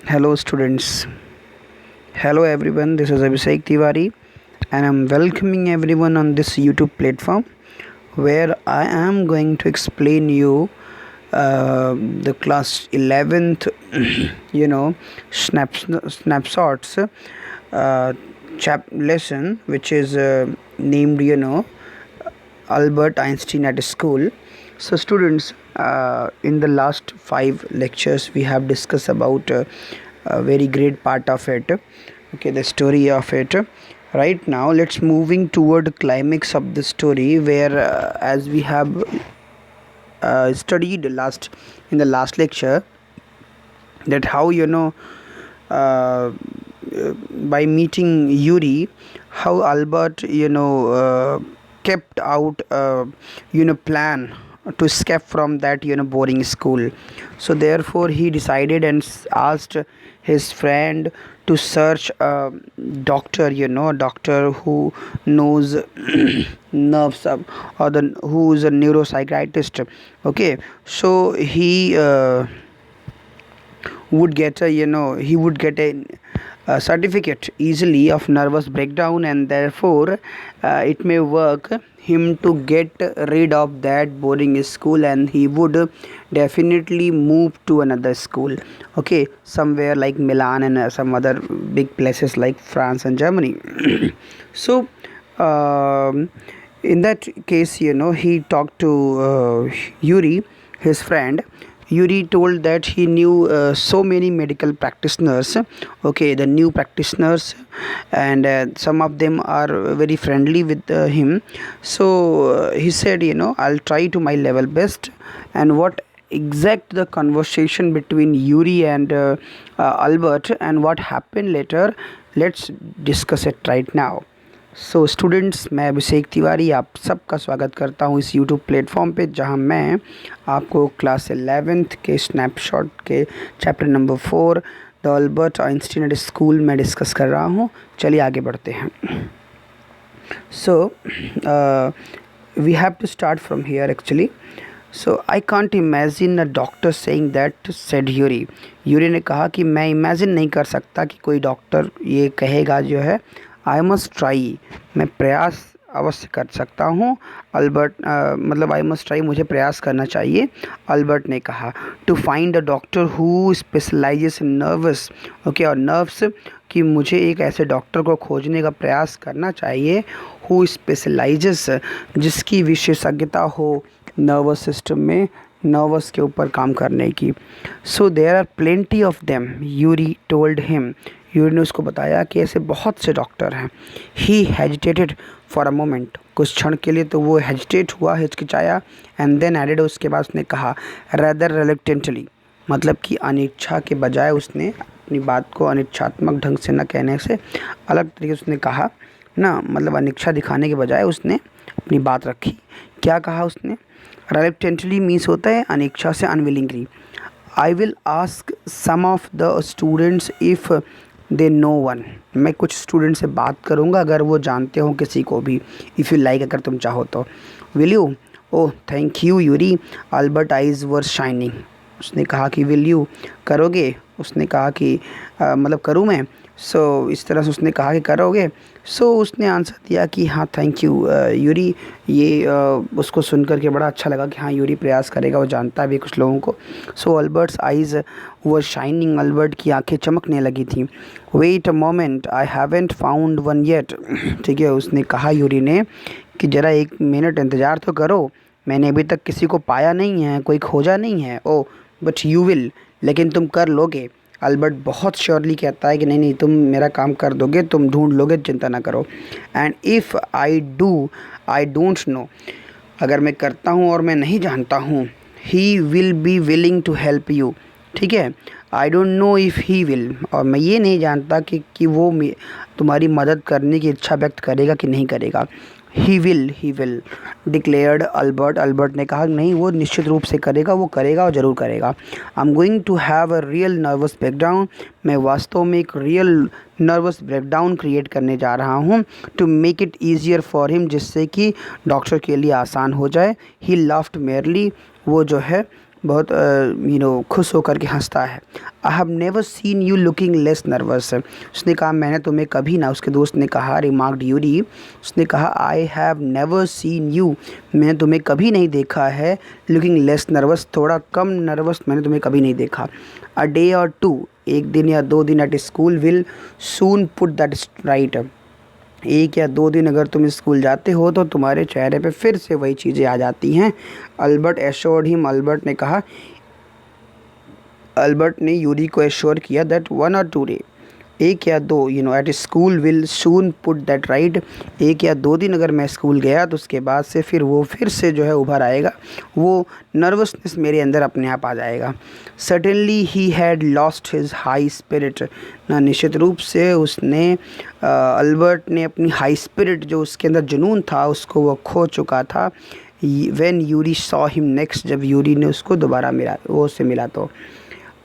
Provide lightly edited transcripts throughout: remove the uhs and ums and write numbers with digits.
Hello, students. Hello, everyone. This is Abhishek Tiwari, and I'm welcoming everyone on this YouTube platform where I am going to explain you the class 11th, you know, snapshots chap lesson, which is named, Albert Einstein at school. So, students, in the last 5 lectures, we have discussed about a very great part of it. Okay, the story of it. Right now, let's moving toward the climax of the story, where as we have studied last in the last lecture, that how uh, by meeting Yuri, how Albert kept out plan to escape from that boring school. So therefore he decided and asked his friend to search a doctor, a doctor who knows nerves or the who is a neuropsychiatrist. Okay, so he would get a he would get a certificate easily of nervous breakdown, and therefore it may work him to get rid of that boarding school, and he would definitely move to another school. Okay, somewhere like Milan and some other big places like France and Germany. So um, in that case, he talked to Yuri, his friend. Yuri told that he knew so many medical practitioners, okay, the new practitioners, and some of them are very friendly with him. So he said, I'll try to my level best. And what exact the conversation between Yuri and Albert and what happened later, let's discuss it right now. So students, मैं अभिषेक तिवारी आप सबका स्वागत करता हूँ इस YouTube platform पे, जहाँ मैं आपको क्लास 11th के स्नैपशॉट के chapter number 4 the Albert Einstein at school में डिस्कस कर रहा हूँ. चलिए आगे बढ़ते हैं. So we have to start from here actually. So I can't imagine a doctor saying that, said Yuri. Yuri ने कहा कि मैं इमेजिन नहीं कर सकता कि कोई डॉक्टर ये कहेगा जो है. आई मस्ट ट्राई, मैं प्रयास अवश्य कर सकता हूँ. अल्बर्ट मतलब आई मस्ट ट्राई, मुझे प्रयास करना चाहिए. अल्बर्ट ने कहा to find a doctor who specializes in nerves. Okay, और नर्व्स, कि मुझे एक ऐसे डॉक्टर को खोजने का प्रयास करना चाहिए हु स्पेशलाइजेस, जिसकी विशेषज्ञता हो नर्वस सिस्टम में, नर्वस के ऊपर काम करने की. So there are plenty of them, Yuri told him. Yuri ने उसको बताया कि ऐसे बहुत से डॉक्टर हैं. He hesitated for a moment, कुछ क्षण के लिए तो वो हेजिटेट हुआ, हिचकिचाया. एंड देन एडेड, उसके बाद उसने कहा रैदर रिलक्टेंटली, मतलब कि अनिच्छा के बजाय उसने अपनी बात को अनिच्छात्मक ढंग से न कहने से अलग तरीके से उसने कहा ना, मतलब अनिच्छा दिखाने के बजाय उसने अपनी बात रखी. क्या कहा उसने? रिलक्टेंटली मीन्स होता है अनिच्छा से, unwillingly. I will ask some of the students if they know one, मैं कुछ स्टूडेंट से बात करूँगा अगर वो जानते हो किसी को भी. इफ़ यू लाइक, अगर तुम चाहो तो. Will you? Oh thank you Yuri. Albert eyes were shining. उसने कहा कि विल यू, करोगे? उसने कहा कि मतलब करूँ मैं. सो इस तरह से उसने कहा कि करोगे. सो उसने आंसर दिया कि हाँ थैंक यू यूरी. ये उसको सुन कर के बड़ा अच्छा लगा कि हाँ यूरी प्रयास करेगा, वो जानता भी कुछ लोगों को. So Albert's eyes were shining, Albert की आंखें चमकने लगी थी. Wait a moment, I haven't found one yet. ठीक है, उसने कहा यूरी ने कि ज़रा एक मिनट इंतज़ार तो करो, मैंने अभी तक किसी को पाया नहीं है, कोई खोजा नहीं है. ओ बट यू विल, लेकिन तुम कर लोगे. अल्बर्ट बहुत श्योरली कहता है कि नहीं नहीं, तुम मेरा काम कर दोगे, तुम ढूंढ लोगे, चिंता ना करो. And if I do I don't know, अगर मैं करता हूँ और मैं नहीं जानता हूँ, he will be willing to help you. ठीक है, I don't know if he will, और मैं ये नहीं जानता कि वो तुम्हारी मदद करने की इच्छा व्यक्त करेगा कि नहीं करेगा. He will declared Albert. Albert ने कहा नहीं, वो निश्चित रूप से करेगा, वो करेगा और ज़रूर करेगा. I am going to have a real nervous breakdown, मैं वास्तव में एक रियल नर्वस ब्रेकडाउन क्रिएट करने जा रहा हूँ. To make it easier for him, जिससे कि डॉक्टर के लिए आसान हो जाए. ही लाफ्ड मेयरली, वो जो है बहुत खुश होकर के हंसता है। I have never seen you looking less nervous. उसने कहा मैंने तुम्हें कभी ना, उसके दोस्त ने कहा, रिमार्क्ड यूरी, उसने कहा I have never seen you, मैंने तुम्हें कभी नहीं देखा है, लुकिंग लेस नर्वस, थोड़ा कम नर्वस मैंने तुम्हें कभी नहीं देखा। अ डे और टू, एक दिन या 2 दिन at school will soon put that right, एक या 2 दिन अगर तुम स्कूल जाते हो तो तुम्हारे चेहरे पे फिर से वही चीज़ें आ जाती हैं। अल्बर्ट एश्योर्ड हिम, अल्बर्ट ने कहा, अल्बर्ट ने यूरी को एश्योर किया दैट 1 or 2 डे, एक या 2 at school will soon put that right, एक या 2 दिन अगर मैं स्कूल गया तो उसके बाद से फिर वो फिर से जो है उभर आएगा, वो नर्वसनेस मेरे अंदर अपने आप आ जाएगा। Certainly he had lost his high spirit, ना निश्चित रूप से उसने अल्बर्ट ने अपनी हाई स्पिरिट, जो उसके अंदर जुनून था, उसको वो खो चुका था। When Yuri saw him next, जब यूरी ने उसको दोबारा मिला, वो उससे मिला तो।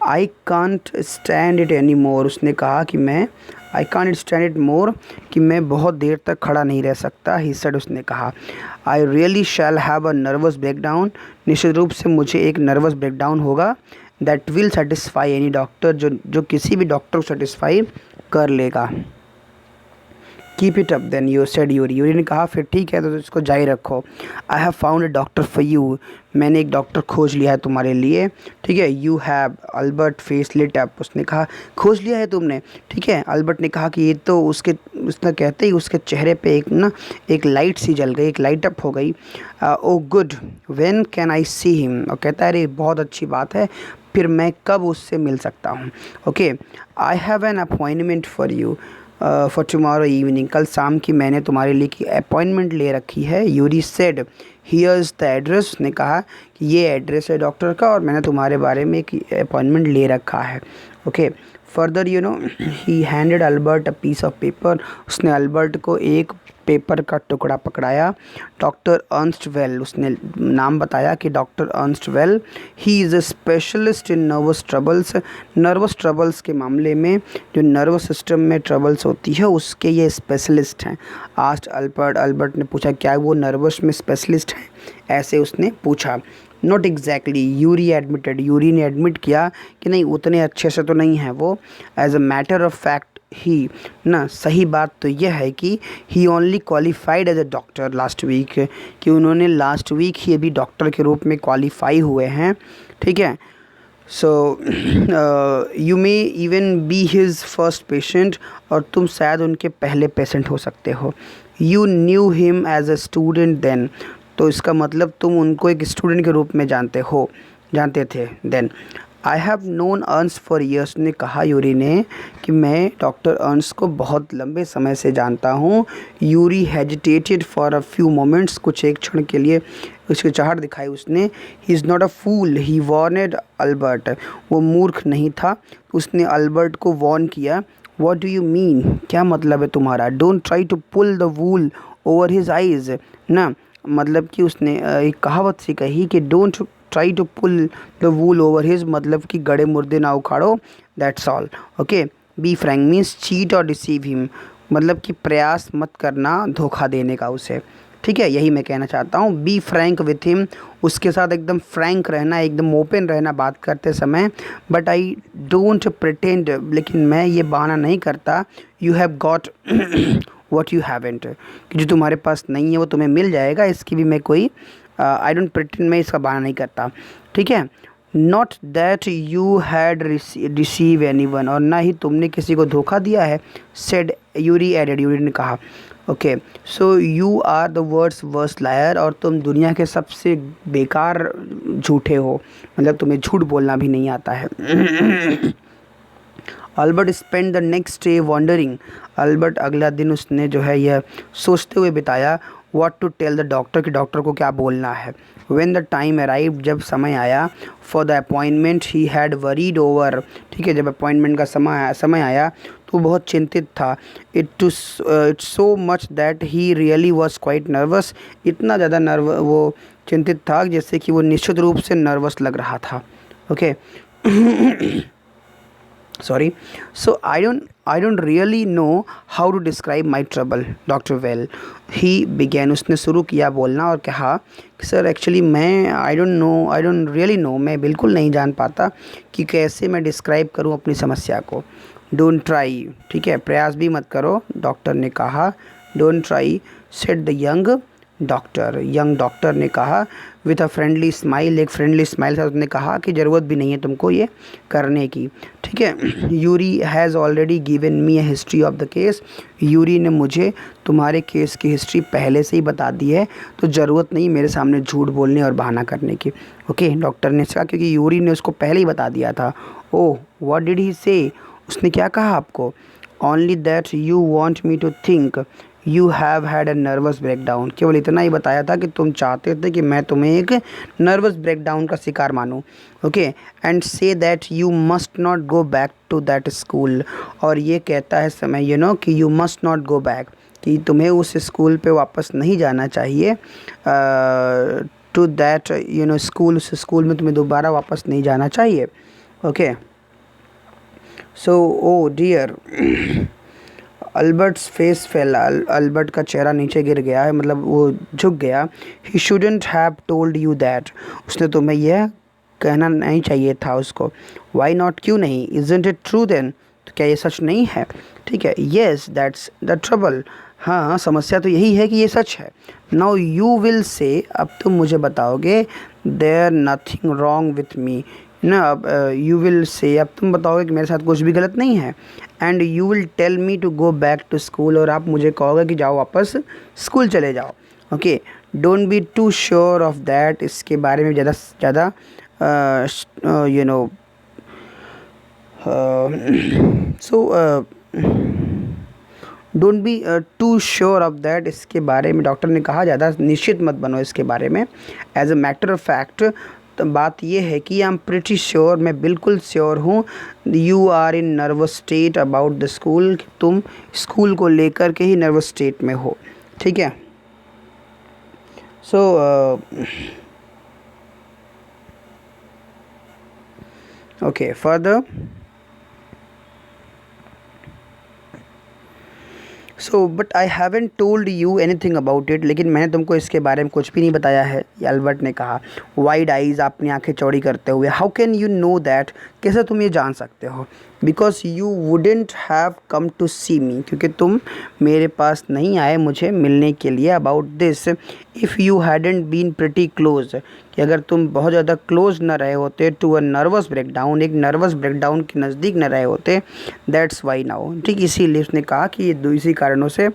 I can't stand it any more, उसने कहा कि मैं I can't stand it more, कि मैं बहुत देर तक खड़ा नहीं रह सकता। ही सेड, उसने कहा, I really shall have a nervous breakdown, निश्चित रूप से मुझे एक नर्वस ब्रेकडाउन होगा, that will satisfy any doctor, जो किसी भी डॉक्टर को सेटिस्फाई कर लेगा। Keep it up then you said Yuri, Yuri ने कहा फिर ठीक है तो इसको जारी रखो। I have found a doctor for you, मैंने एक डॉक्टर खोज लिया है तुम्हारे लिए, ठीक है। You have, Albert face lit up, उसने कहा खोज लिया है तुमने, ठीक है। अल्बर्ट ने कहा कि ये तो उसने कहते ही उसके चेहरे पे एक लाइट सी जल गई, एक लाइट अप हो गई। Oh good, when can I see him, और कहता है अरे बहुत अच्छी बात है, फिर मैं कब उससे मिल सकता हूँ। Okay, I have an appointment for you for tomorrow evening, कल शाम की मैंने तुम्हारे लिए की अपॉइंटमेंट ले रखी है। Yuri said, here's the address, उसने कहा कि ये एड्रेस है डॉक्टर का और मैंने तुम्हारे बारे में एक अपॉइंटमेंट ले रखा है। Okay, further he handed Albert a piece of paper, उसने अल्बर्ट को एक पेपर का टुकड़ा पकड़ाया। डॉक्टर अर्नस्ट वेल, उसने नाम बताया कि doctor Ernst well, he is a specialist in nervous troubles, nervous troubles के मामले में, जो नर्वस सिस्टम में ट्रबल्स होती है उसके ये स्पेशलिस्ट हैं। आस्ट अल्बर्ट ने पूछा क्या वो नर्वस में स्पेशलिस्ट हैं, ऐसे उसने पूछा। Not exactly, Yuri admitted, Yuri ने एडमिट किया कि नहीं उतने अच्छे से तो नहीं है वो। As a matter of fact he, ना सही बात तो यह है कि he only qualified as a doctor last week, कि उन्होंने लास्ट वीक ही अभी डॉक्टर के रूप में क्वालिफाई हुए हैं, ठीक है। So you may even be his first patient, और तुम शायद उनके पहले पेशेंट हो सकते हो। You knew him as a student then, तो इसका मतलब तुम उनको एक स्टूडेंट के रूप में जानते थे then. I have known Ernst for years, ने कहा यूरी ने कि मैं डॉक्टर अर्न्स को बहुत लंबे समय से जानता हूँ। Yuri hesitated for a few moments, कुछ एक क्षण के लिए उसकी चाहत दिखाई उसने। He is not a fool, he warned Albert, वो मूर्ख नहीं था, उसने अल्बर्ट को वॉर्न किया। व्हाट डू यू मीन, क्या मतलब है तुम्हारा। Don't try to pull the wool over his eyes, ना मतलब कि उसने एक कहावत सी कही कि don't try to pull the wool over his, मतलब कि गड़े मुर्दे ना उखाड़ो, that's all. Okay, be frank means cheat और डिसीव हिम, मतलब कि प्रयास मत करना धोखा देने का उसे, ठीक है। यही मैं कहना चाहता हूँ। बी फ्रैंक विथ हिम, उसके साथ एकदम फ्रैंक रहना, एकदम ओपन रहना बात करते समय। बट आई डोंट प्रिटेंड, लेकिन मैं ये बहाना नहीं करता। You have got what you haven't, कि जो तुम्हारे पास नहीं है वो तुम्हें मिल जाएगा, इसकी भी मैं कोई आई डोंट प्रिटेंड, मैं इसका बहाना नहीं करता, ठीक है। Not that you had receive any one, और ना ही तुमने किसी को धोखा दिया है। सेड यूरी एडेड, यूरी ने कहा। Okay, so you are the world's worst liar, और तुम दुनिया के सबसे बेकार झूठे हो, मतलब तुम्हें झूठ बोलना भी नहीं आता है। Albert spend the next day wondering, Albert अगला दिन उसने जो है यह सोचते हुए बिताया। What to tell the doctor, कि डॉक्टर को क्या बोलना है। व्हेन द टाइम अराइव, जब समय आया, for the appointment he had worried over, ठीक है, जब अपॉइंटमेंट का समय आया तो बहुत चिंतित था। It's so much that he really was quite nervous, इतना ज़्यादा वो चिंतित था जैसे कि वो निश्चित रूप से नर्वस लग रहा था। Okay sorry. So I don't really know how to describe my trouble, Dr. Well, he began. उसने शुरू किया बोलना और कहा कि सर एक्चुअली मैं आई डोंट रियली नो, मैं बिल्कुल नहीं जान पाता कि कैसे मैं डिस्क्राइब करूं अपनी समस्या को. डोंट ट्राई, ठीक है, प्रयास भी मत करो, डॉक्टर ने कहा. Don't try said the young doctor ने कहा विथ अ फ्रेंडली स्माइल. एक फ्रेंडली स्माइल से उसने कहा कि ज़रूरत भी नहीं है तुमको ये करने की, ठीक है. Yuri has already given me a history of the case. Yuri ने मुझे तुम्हारे केस की हिस्ट्री पहले से ही बता दी है, तो ज़रूरत नहीं मेरे सामने झूठ बोलने और बहाना करने की. ओके, डॉक्टर ने कहा, क्योंकि यूरी ने उसको पहले ही बता दिया था. ओह, व्हाट डिड ही से, उसने क्या कहा आपको? Only that you want me to think you have had a nervous breakdown. केवल इतना ही बताया था कि तुम चाहते थे कि मैं तुम्हें एक नर्वस ब्रेकडाउन का शिकार मानूं. Okay, and say that you must not go back to that school. और ये कहता है समय कि you must not go back, कि तुम्हें उस स्कूल पे वापस नहीं जाना चाहिए. टू दैट स्कूल, उस स्कूल में तुम्हें दोबारा वापस नहीं जाना चाहिए. Okay, so oh dear, Albert's face fell. Albert का चेहरा नीचे गिर गया है, मतलब वो झुक गया. He shouldn't have told you that. उसने तुम्हें यह कहना नहीं चाहिए था उसको. वाई नॉट, क्यों नहीं? इजंट इट ट्रू देन, तो क्या ये सच नहीं है? ठीक है, येस दैट्स द ट्रबल. हाँ, समस्या तो यही है कि ये सच है. नाउ यू विल से, अब तुम मुझे बताओगे, there nothing wrong with me ना. अब यू विल से, अब तुम बताओगे कि मेरे साथ कुछ भी गलत नहीं है. And you will tell me to go back to school, और आप मुझे कहोगे कि जाओ वापस स्कूल चले जाओ. Okay, don't be too sure of that. इसके बारे में ज़्यादा से ज़्यादा so don't be too sure of that. इसके बारे में डॉक्टर ने कहा ज़्यादा निश्चित मत बनो इसके बारे में. As a matter of fact, तो बात यह है कि आई एम प्रिटी श्योर, मैं बिल्कुल श्योर हूँ, you are in nervous state about the school, तुम स्कूल को लेकर के ही नर्वस स्टेट में हो. ठीक है, so okay, further. So but I haven't told you anything about it, लेकिन मैंने तुमको इसके बारे में कुछ भी नहीं बताया है, अल्बर्ट ने कहा. वाइड आइज़, अपनी आंखें चौड़ी करते हुए. How can you know that, कैसे तुम ये जान सकते हो? Because you wouldn't have come to see me, क्योंकि तुम मेरे पास नहीं आए मुझे मिलने के लिए. About this, if you hadn't been pretty close, कि अगर तुम बहुत ज़्यादा क्लोज न रहे होते टू अ नर्वस ब्रेकडाउन, एक नर्वस ब्रेकडाउन के नज़दीक न रहे होते. दैट्स वाई नाउ, ठीक, इसीलिए उसने कहा कि ये दो इसी कारणों से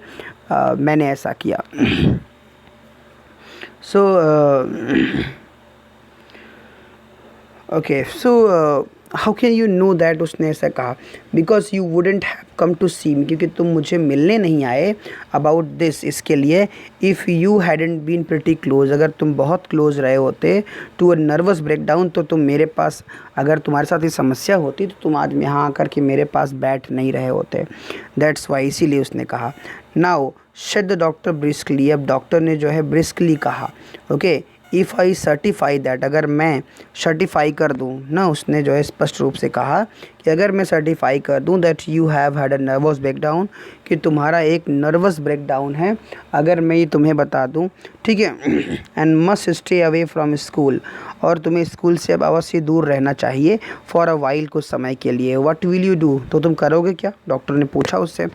मैंने ऐसा किया. So okay, so how can you know that, उसने ऐसा कहा. Because you wouldn't have come to see me, क्योंकि तुम मुझे मिलने नहीं आए. अबाउट दिस, इसके लिए. If you hadn't been pretty close, अगर तुम बहुत क्लोज रहे होते टू अ नर्वस ब्रेकडाउन, तो तुम मेरे पास, अगर तुम्हारे साथ ये समस्या होती तो तुम आज यहाँ आकर के मेरे पास बैठ नहीं रहे होते. दैट्स वाई, इसीलिए उसने कहा. Now said the doctor briskly, अब डॉक्टर ने जो है ब्रिस्कली कहा. Okay, if I certify that, अगर मैं सर्टिफाई कर दूँ ना, उसने जो है स्पष्ट रूप से कहा कि अगर मैं सर्टिफाई कर दूँ that you have had a nervous breakdown, कि तुम्हारा एक नर्वस ब्रेकडाउन है, अगर मैं ये तुम्हें बता दूँ, ठीक है, and must stay away from school, और तुम्हें स्कूल से अब अवश्य दूर रहना चाहिए, फॉर अ वाइल, कुछ समय के लिए. व्हाट विल यू डू, तो तुम करोगे क्या, डॉक्टर ने पूछा उससे.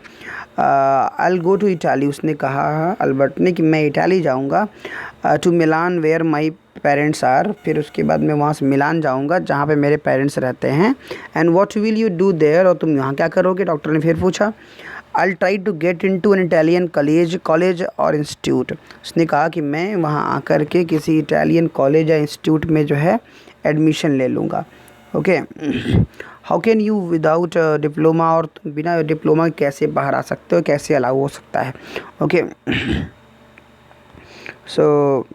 I will go to Italy, उसने कहा अल्बर्ट ने कि मैं इटाली जाऊँगा. To Milan where my parents are, फिर उसके बाद मैं वहाँ से मिलान जाऊँगा जहाँ पे मेरे पेरेंट्स रहते हैं. And what will you do there, और तुम यहाँ क्या करोगे, डॉक्टर ने फिर पूछा. I try to get into an Italian college और इंस्टीट्यूट, उसने कहा कि मैं वहाँ आकर के किसी इटालियन कॉलेज या इंस्टीट्यूट में जो है एडमिशन ले लूँगा. Okay, how can you without diploma, और तुम बिना डिप्लोमा कैसे बाहर आ सकते हो, कैसे अलाउ हो सकता है. Okay, so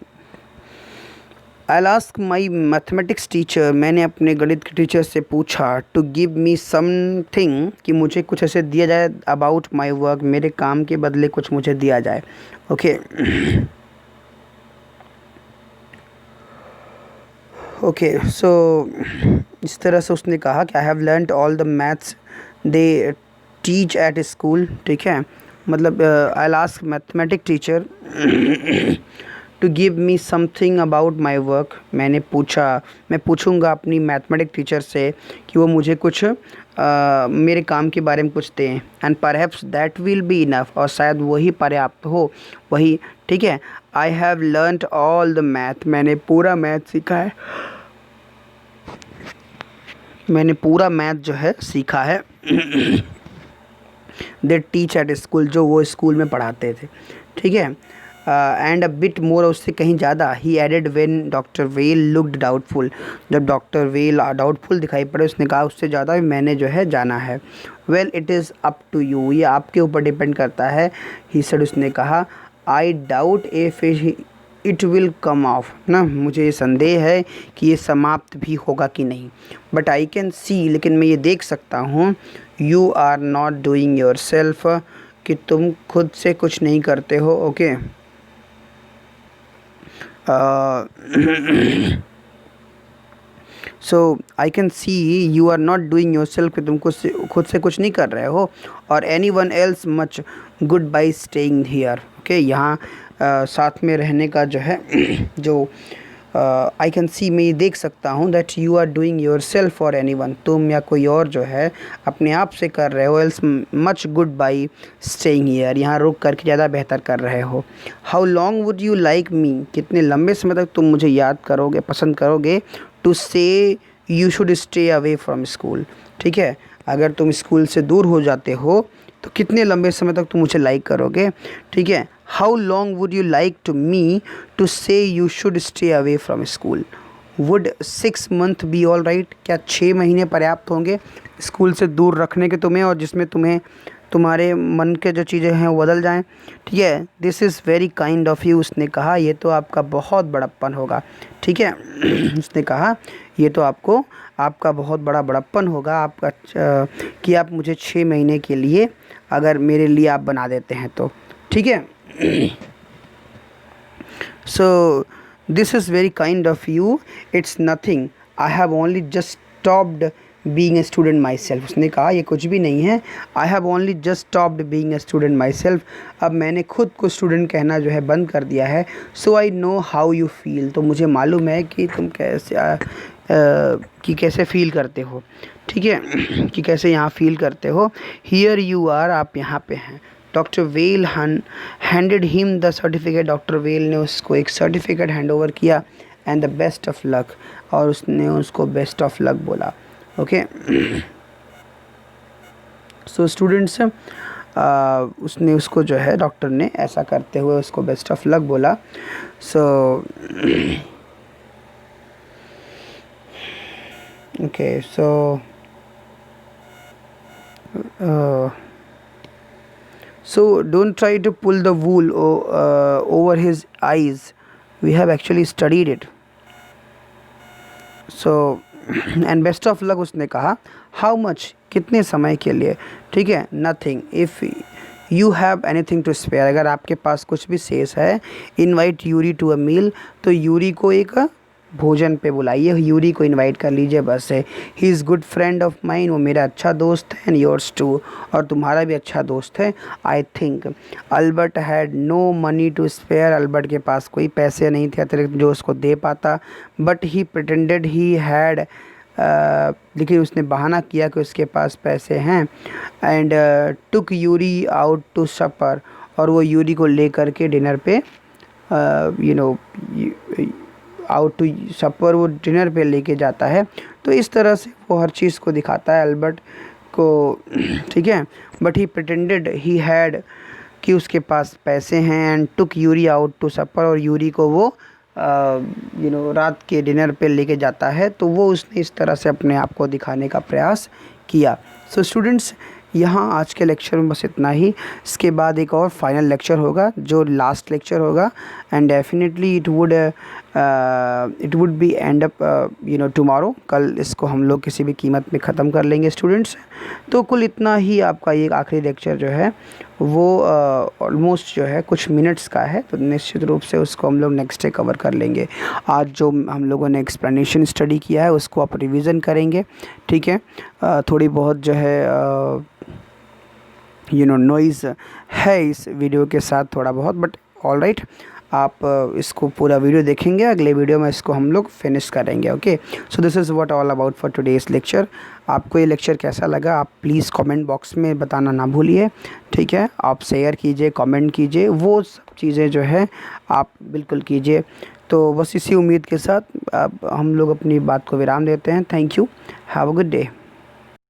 I ask my mathematics teacher, मैंने अपने गणित के टीचर से पूछा, टू गिव मी समथिंग, कि मुझे कुछ ऐसे दिया जाए, अबाउट माई वर्क, मेरे काम के बदले कुछ मुझे दिया जाए. ओके, ओके, सो इस तरह से उसने कहा कि I have learned all the maths they teach at school, ठीक है, मतलब I will ask mathematic teacher to give me something about my work. मैं पूछूंगा अपनी मैथमेटिक टीचर से कि वो मुझे कुछ मेरे काम के बारे में कुछ दें। And perhaps that will be enough, और शायद वही पर्याप्त हो, वही, ठीक है। आई have learned all the math, मैंने पूरा मैथ सीखा है, मैंने पूरा मैथ जो है सीखा है। दे टीच एट स्कूल, जो वो स्कूल में पढ़ाते थे, ठीक है। एंड अ बिट मोर, उससे कहीं ज़्यादा। He added when doctor Weil looked doubtful, जब डॉक्टर वेल डाउटफुल दिखाई पड़े उसने कहा उससे ज़्यादा मैंने जो है जाना है। Well it is up to you, ये आपके ऊपर डिपेंड करता है। ही सेड, उसने कहा I doubt if it will come of ना, मुझे ये संदेह है कि ये समाप्त भी होगा कि नहीं। बट आई कैन सी, लेकिन मैं ये देख सकता हूँ, you are not doing yourself, कि तुम खुद से कुछ नहीं करते हो, okay. So I can see you are not doing yourself, कि तुम खुद से कुछ नहीं कर रहे हो। और any one else much good by staying here, okay. यहाँ साथ में रहने का जो है जो आई कैन सी, मैं ये देख सकता हूँ, that you are doing yourself for anyone, तुम या कोई और जो है अपने आप से कर रहे हो। Else much good by staying here, यहाँ रुक करके ज़्यादा बेहतर कर रहे हो। How long would you like me, कितने लंबे समय तक तुम मुझे याद करोगे, पसंद करोगे। To say you should stay away from school, ठीक है, अगर तुम स्कूल से दूर हो जाते हो तो कितने लंबे समय तक तुम मुझे लाइक करोगे, ठीक है। How long would you like to me to say you should stay away from school. Would 6 month be all right, क्या 6 महीने पर्याप्त होंगे स्कूल से दूर रखने के तुम्हें, और जिसमें तुम्हारे मन के जो चीज़ें हैं वो बदल जाएं, ठीक है। This is very kind of you, उसने कहा ये तो आपका बहुत बड़प्पन होगा, ठीक है। उसने कहा ये तो आपका बहुत बड़ा बड़प्पन होगा, आपका कि आप मुझे 6 महीने के लिए अगर मेरे लिए आप बना देते हैं तो, ठीक है। So this is very kind of you, it's nothing, I have only just stopped being a student my self. उसने कहा ये कुछ भी नहीं है, I have only just stopped being a student my self, अब मैंने खुद को स्टूडेंट कहना जो है बंद कर दिया है। So I know how you feel, तो मुझे मालूम है कि तुम कैसे फ़ील करते हो, ठीक है, कि कैसे यहाँ फ़ील करते हो। हियर यू आर, आप यहाँ पे हैं। Doctor well handed him the certificate, doctor well ने उसको एक सर्टिफिकेट हैंड ओवर किया। And the best of luck, और उसने उसको बेस्ट ऑफ लक बोला, ओके। सो स्टूडेंट्स, उसने उसको जो है डॉक्टर ने ऐसा करते हुए उसको बेस्ट ऑफ लक बोला। So okay, so don't try to pull the wool over his eyes, we have actually studied it. So and best of luck, उसने कहा how much, कितने समय के लिए, ठीक है। nothing if you have anything to spare, अगर आपके पास कुछ भी शेष है। invite Yuri to a meal, तो यूरी को एक भोजन पे बुलाइए, यूरी को इनवाइट कर लीजिए, बस है। He is good friend of mine, वो मेरा अच्छा दोस्त है। एंड योर्स टू, और तुम्हारा भी अच्छा दोस्त है। I think Albert had no money to spare, Albert के पास कोई पैसे नहीं थे अतिरिक्त जो उसको दे पाता। But he pretended he had, लेकिन उसने बहाना किया कि उसके पास पैसे हैं। And took Yuri out to supper, और वो यूरी को ले करके डिनर पे आउट टू सपर, वो डिनर पे लेके जाता है। तो इस तरह से वो हर चीज़ को दिखाता है अल्बर्ट को, ठीक है। But he pretended he had, कि उसके पास पैसे हैं। And took Yuri out to supper, और यूरी को वो रात के डिनर पे लेके जाता है। तो वो उसने इस तरह से अपने आप को दिखाने का प्रयास किया। सो स्टूडेंट्स, यहाँ आज के लेक्चर में बस इतना ही। इसके बाद एक और फाइनल लेक्चर होगा जो लास्ट लेक्चर होगा। And definitely it would it would be and up tomorrow, कल इसको हम लोग किसी भी कीमत में ख़त्म कर लेंगे स्टूडेंट्स। तो कुल इतना ही आपका ये आखिरी लेक्चर जो है वो ऑलमोस्ट जो है कुछ मिनट्स का है, तो निश्चित रूप से उसको हम लोग नेक्स्ट डे कवर कर लेंगे। आज जो हम लोगों ने एक्सप्लेनेशन स्टडी किया है उसको आप रिवीजन करेंगे, ठीक है। थोड़ी बहुत जो है नॉइज़ है इस वीडियो के साथ थोड़ा बहुत, बट ऑल राइट, आप इसको पूरा वीडियो देखेंगे, अगले वीडियो में इसको हम लोग फिनिश करेंगे। Okay, so this is what all about for today's lecture. आपको ये लेक्चर कैसा लगा आप प्लीज़ कमेंट बॉक्स में बताना ना भूलिए, ठीक है। आप शेयर कीजिए, कमेंट कीजिए, वो सब चीज़ें जो है आप बिल्कुल कीजिए। तो बस इसी उम्मीद के साथ अब हम लोग अपनी बात को विराम देते हैं। Thank you, have a good day.